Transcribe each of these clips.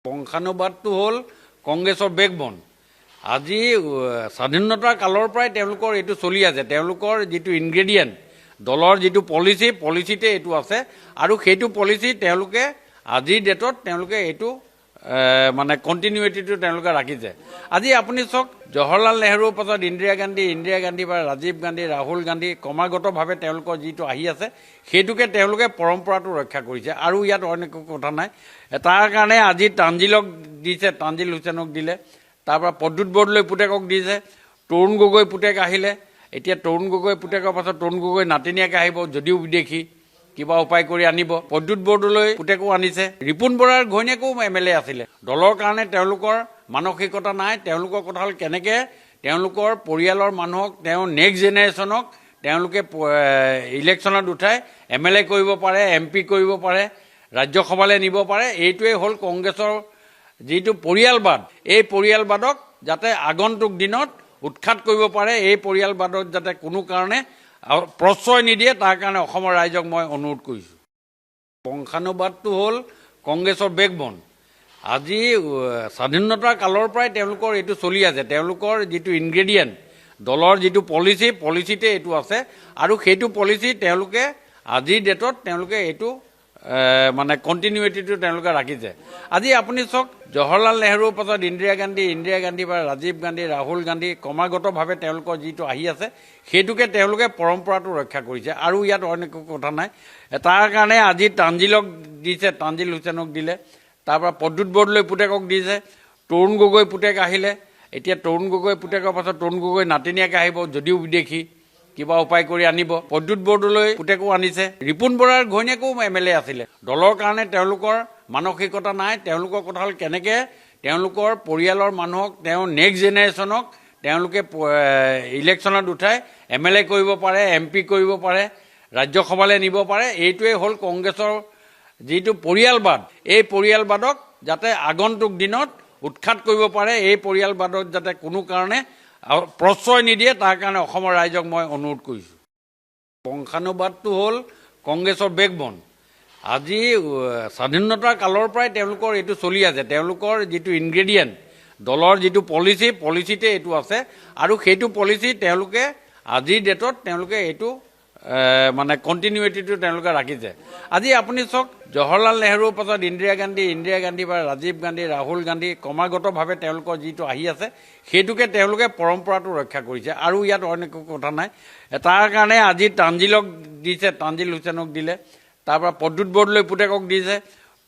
বংশানুবাদটো হ'ল কংগ্ৰেছৰ বেকবন। আজি স্বাধীনতাৰ কালৰ পৰাই তেওঁলোকৰ এইটো চলি আছে। তেওঁলোকৰ যিটো ইনগ্ৰেডিয়েণ্ট, দলৰ যিটো পলিচিতে এইটো আছে আৰু সেইটো পলিচি তেওঁলোকে আজিৰ ডেটত তেওঁলোকে এইটো মানে কণ্টিনিউটিটো তেওঁলোকে ৰাখিছে। আজি আপুনি চাওক, জৱাহৰলাল নেহৰুৰ পাছত ইন্দিৰা গান্ধী বা ৰাজীৱ গান্ধী, ৰাহুল গান্ধী ক্ৰমাগতভাৱে তেওঁলোকৰ যিটো আহি আছে সেইটোকে তেওঁলোকে পৰম্পৰাটো ৰক্ষা কৰিছে আৰু ইয়াত অন্য একো কথা নাই। তাৰ কাৰণে আজি তানজিলক দিছে, তানজিল হুছেইনক দিলে, তাৰপৰা প্ৰদ্যুৎ বৰদলৈ পুতেকক দিছে, তৰুণ গগৈ পুতেক আহিলে, এতিয়া তৰুণ গগৈ পুতেকৰ পাছত তৰুণ গগৈ নাতিনীয়েকে আহিব, যদিও বিদেশী কিবা উপায় কৰি আনিব। প্ৰদ্যুৎ বৰদলৈ পুতেকো আনিছে, ৰিপুণ বৰাৰ ঘৈণীয়েকো MLA আছিলে। দলৰ কাৰণে তেওঁলোকৰ মানসিকতা নাই। তেওঁলোকৰ কথা হ'ল কেনেকৈ তেওঁলোকৰ পৰিয়ালৰ মানুহক, তেওঁ নেক্সট জেনেৰেশ্যনক তেওঁলোকে ইলেকশ্যনত উঠাই MLA কৰিব পাৰে, MP কৰিব পাৰে, ৰাজ্যসভালৈ নিব পাৰে। এইটোৱে হ'ল কংগ্ৰেছৰ যিটো পৰিয়ালবাদ। এই পৰিয়ালবাদক যাতে আগন্তুক দিনত উৎখাত কৰিব পাৰে, এই পৰিয়ালবাদক যাতে কোনো কাৰণে প্ৰশ্ৰয় নিদিয়ে, তাৰ কাৰণে অসমৰ ৰাইজক মই অনুৰোধ কৰিছোঁ। বংশানুবাদটো হ'ল কংগ্ৰেছৰ বেকবন। আজি স্বাধীনতাৰ কালৰ পৰাই তেওঁলোকৰ এইটো চলি আছে। তেওঁলোকৰ যিটো ইনগ্ৰেডিয়েণ্ট, দলৰ যিটো পলিচিতে এইটো আছে আৰু সেইটো পলিচি তেওঁলোকে আজিৰ ডেটত তেওঁলোকে এইটো মানে কণ্টিনিউটিটো তেওঁলোকে ৰাখিছে। আজি আপুনি চাওক, জৱাহৰলাল নেহৰুৰ পাছত ইন্দিৰা গান্ধী বা ৰাজীৱ গান্ধী, ৰাহুল গান্ধী ক্ৰমাগতভাৱে তেওঁলোকৰ যিটো আহি আছে সেইটোকে তেওঁলোকে পৰম্পৰাটো ৰক্ষা কৰিছে আৰু ইয়াত অন্য একো কথা নাই। তাৰ কাৰণে আজি তানজিলক দিছে, তানজিল হুছেইনক দিলে, তাৰপৰা প্ৰদ্যুৎ বৰদলৈ পুতেকক দিছে, তৰুণ গগৈ পুতেক আহিলে, এতিয়া তৰুণ গগৈ পুতেকৰ পাছত তৰুণ গগৈ নাতিনীয়েকে আহিব, যদিও বিদেশী কিবা উপায় কৰি আনিব। প্ৰদ্যুৎ বৰদলৈ পুতেকো আনিছে, ৰিপুণ বৰাৰ ঘৈণীয়েকো MLA আছিলে। দলৰ কাৰণে তেওঁলোকৰ মানসিকতা নাই। তেওঁলোকৰ কথা হ'ল কেনেকৈ তেওঁলোকৰ পৰিয়ালৰ মানুহক, তেওঁ নেক্সট জেনেৰেশ্যনক তেওঁলোকে ইলেকশ্যনত উঠাই MLA কৰিব পাৰে, MP কৰিব পাৰে, ৰাজ্যসভালৈ নিব পাৰে। এইটোৱে হ'ল কংগ্ৰেছৰ যিটো পৰিয়ালবাদ। এই পৰিয়ালবাদক যাতে আগন্তুক দিনত উৎখাত কৰিব পাৰে, এই পৰিয়ালবাদক যাতে কোনো কাৰণে প্ৰশ্ৰয় নিদিয়ে, তাৰ কাৰণে অসমৰ ৰাইজক মই অনুৰোধ কৰিছোঁ। বংশানুবাদটো হ'ল কংগ্ৰেছৰ বেকবন। আজি স্বাধীনতাৰ কালৰ পৰাই তেওঁলোকৰ এইটো চলি আছে। তেওঁলোকৰ যিটো ইনগ্ৰেডিয়েণ্ট, দলৰ যিটো পলিচিতে এইটো আছে আৰু সেইটো পলিচি তেওঁলোকে আজিৰ ডেটত তেওঁলোকে এইটো মানে কণ্টিনিউটিটো তেওঁলোকে ৰাখিছে। আজি আপুনি চাওক, জৱাহৰলাল নেহৰুৰ পাছত ইন্দিৰা গান্ধী বা ৰাজীৱ গান্ধী, ৰাহুল গান্ধী ক্ৰমাগতভাৱে তেওঁলোকৰ যিটো আহি আছে সেইটোকে তেওঁলোকে পৰম্পৰাটো ৰক্ষা কৰিছে আৰু ইয়াত অন্য একো কথা নাই। তাৰ কাৰণে আজি তানজিলক দিছে, তানজিল হুছেইনক দিলে, তাৰপৰা প্ৰদ্যুৎ বৰদলৈ পুতেকক দিছে,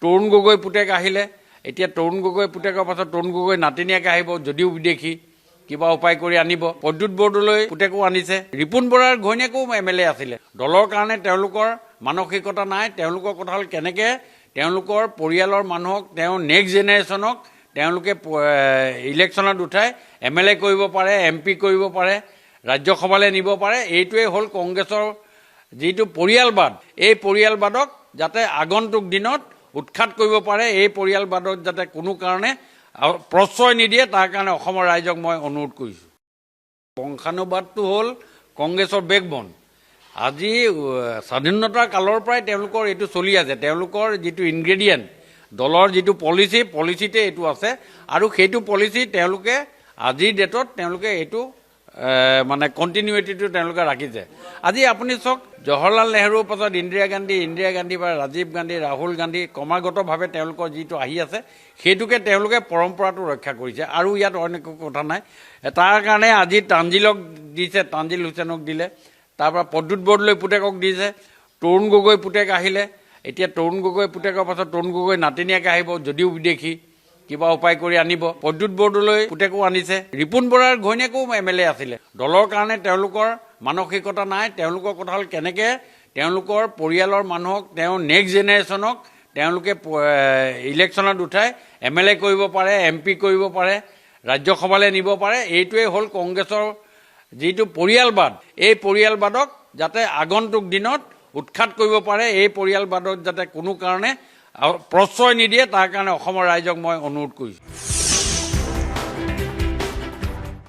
তৰুণ গগৈ পুতেক আহিলে, এতিয়া তৰুণ গগৈ পুতেকৰ পাছত তৰুণ গগৈ নাতিনীয়েকে আহিব, যদিও বিদেশী কিবা উপায় কৰি আনিব। প্ৰদ্যুৎ বৰদলৈ পুতেকো আনিছে, ৰিপুণ বৰাৰ ঘৈণীয়েকো MLA আছিলে। দলৰ কাৰণে তেওঁলোকৰ মানসিকতা নাই। তেওঁলোকৰ কথা হ'ল কেনেকৈ তেওঁলোকৰ পৰিয়ালৰ মানুহক, তেওঁ নেক্সট জেনেৰেশ্যনক তেওঁলোকে ইলেকশ্যনত উঠাই MLA কৰিব পাৰে, MP কৰিব পাৰে, ৰাজ্যসভালৈ নিব পাৰে। এইটোৱে হ'ল কংগ্ৰেছৰ যিটো পৰিয়ালবাদ। এই পৰিয়ালবাদক যাতে আগন্তুক দিনত উৎখাত কৰিব পাৰে, এই পৰিয়ালবাদক যাতে কোনো কাৰণে প্ৰশ্ৰয় নিদিয়ে, তাৰ কাৰণে অসমৰ ৰাইজক মই অনুৰোধ কৰিছোঁ। বংশানুবাদটো হ'ল কংগ্ৰেছৰ বেকবন। আজি স্বাধীনতাৰ কালৰ পৰাই তেওঁলোকৰ এইটো চলি আছে। তেওঁলোকৰ যিটো ইনগ্ৰেডিয়েণ্ট, দলৰ যিটো পলিচিতে এইটো আছে আৰু সেইটো পলিচি তেওঁলোকে আজিৰ ডেটত তেওঁলোকে এইটো মানে কণ্টিনিউটিটো তেওঁলোকে ৰাখিছে। আজি আপুনি চাওক, জৱাহৰলাল নেহৰুৰ পাছত ইন্দিৰা গান্ধী বা ৰাজীৱ গান্ধী, ৰাহুল গান্ধী ক্ৰমাগতভাৱে তেওঁলোকৰ যিটো আহি আছে সেইটোকে তেওঁলোকে পৰম্পৰাটো ৰক্ষা কৰিছে আৰু ইয়াত অন্য একো কথা নাই। তাৰ কাৰণে আজি তানজিলক দিছে, তানজিল হুছেইনক দিলে, তাৰপৰা প্ৰদ্যুৎ বৰদলৈ পুতেকক দিছে, তৰুণ গগৈ পুতেক আহিলে, এতিয়া তৰুণ গগৈ পুতেকৰ পাছত তৰুণ গগৈ নাতিনীয়েকে আহিব, যদিও বিদেশী কিবা উপায় কৰি আনিব। প্ৰদ্যুৎ বৰদলৈ পুতেকো আনিছে, ৰিপুণ বৰাৰ ঘৈণীয়েকো MLA আছিলে। দলৰ কাৰণে তেওঁলোকৰ মানসিকতা নাই। তেওঁলোকৰ কথা হ'ল কেনেকৈ তেওঁলোকৰ পৰিয়ালৰ মানুহক, তেওঁ নেক্সট জেনেৰেশ্যনক তেওঁলোকে ইলেকশ্যনত উঠাই MLA কৰিব পাৰে, MP কৰিব পাৰে, ৰাজ্যসভালৈ নিব পাৰে। এইটোৱে হ'ল কংগ্ৰেছৰ যিটো পৰিয়ালবাদ। এই পৰিয়ালবাদক যাতে আগন্তুক দিনত উৎখাত কৰিব পাৰে, এই পৰিয়ালবাদক যাতে কোনো কাৰণে প্ৰশ্ৰয় নিদিয়ে, তাৰ কাৰণে অসমৰ ৰাইজক মই অনুৰোধ কৰিছোঁ।